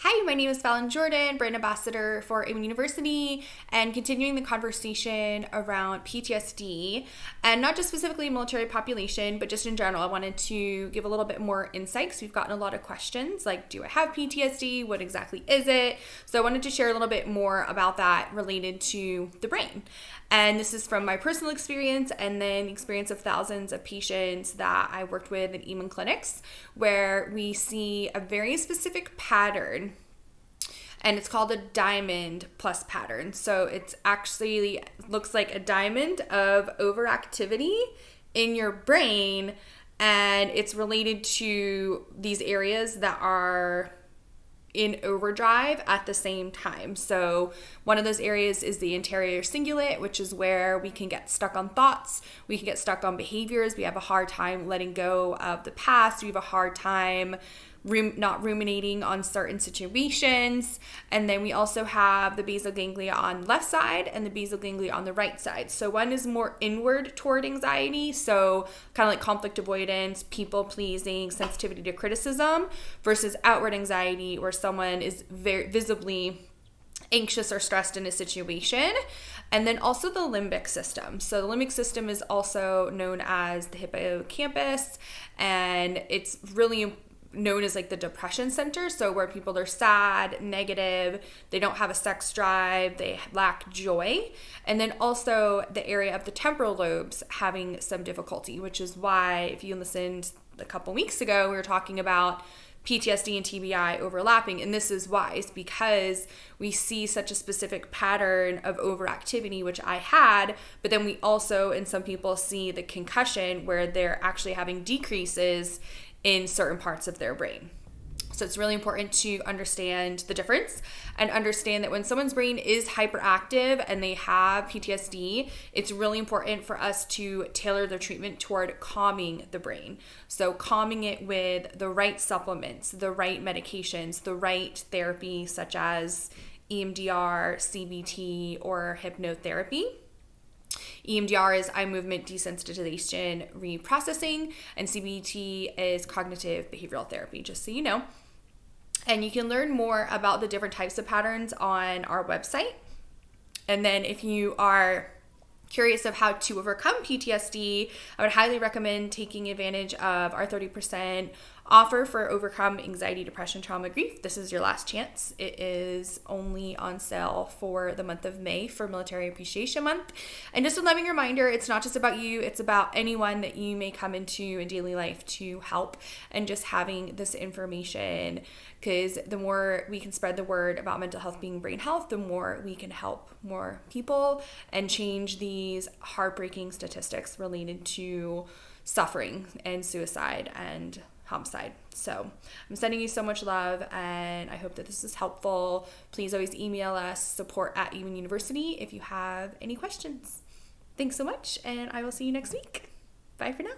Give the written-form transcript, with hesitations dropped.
Hi, my name is Fallon Jordan, brand ambassador for EMDR University, and continuing the conversation around PTSD, and not just specifically military population, but just in general. I wanted to give a little bit more insight because we've gotten a lot of questions like, do I have PTSD? What exactly is it? So I wanted to share a little bit more about that related to the brain. And this is from my personal experience and then the experience of thousands of patients that I worked with in EMDR clinics, where we see a very specific pattern, and it's called a diamond plus pattern. So it's actually looks like a diamond of overactivity in your brain, and it's related to these areas that are in overdrive at the same time. So one of those areas is the anterior cingulate, which is where we can get stuck on thoughts, we can get stuck on behaviors, we have a hard time letting go of the past, we have a hard time not ruminating on certain situations. And then we also have the basal ganglia on the left side and the basal ganglia on the right side. So one is more inward toward anxiety, so kind of like conflict avoidance, people pleasing, sensitivity to criticism, versus outward anxiety, where someone is very visibly anxious or stressed in a situation. And then also the limbic system. So the limbic system is also known as the hippocampus, and it's really known as like the depression center. So where people are sad, negative, they don't have a sex drive, they lack joy. And then also the area of the temporal lobes having some difficulty, which is why if you listened a couple weeks ago, we were talking about PTSD and TBI overlapping. And this is why, it's because we see such a specific pattern of overactivity, which I had, but then we also, in some people, see the concussion where they're actually having decreases in certain parts of their brain. So it's really important to understand the difference and understand that when someone's brain is hyperactive and they have PTSD, it's really important for us to tailor their treatment toward calming the brain. So calming it with the right supplements, the right medications, the right therapy such as EMDR, CBT, or hypnotherapy. EMDR is eye movement desensitization reprocessing, and CBT is cognitive behavioral therapy, just so you know. And you can learn more about the different types of patterns on our website. And then if you are curious of how to overcome PTSD, I would highly recommend taking advantage of our 30% offer for Overcome Anxiety, Depression, Trauma, Grief. This is your last chance. It is only on sale for the month of May for Military Appreciation Month. And just a loving reminder, it's not just about you, it's about anyone that you may come into in daily life to help, and just having this information, because the more we can spread the word about mental health being brain health, the more we can help more people and change these heartbreaking statistics related to suffering and suicide and homicide. So I'm sending you so much love, and I hope that this is helpful. Please always email us, support@EMDR University, if you have any questions. Thanks so much, and I will see you next week. Bye for now.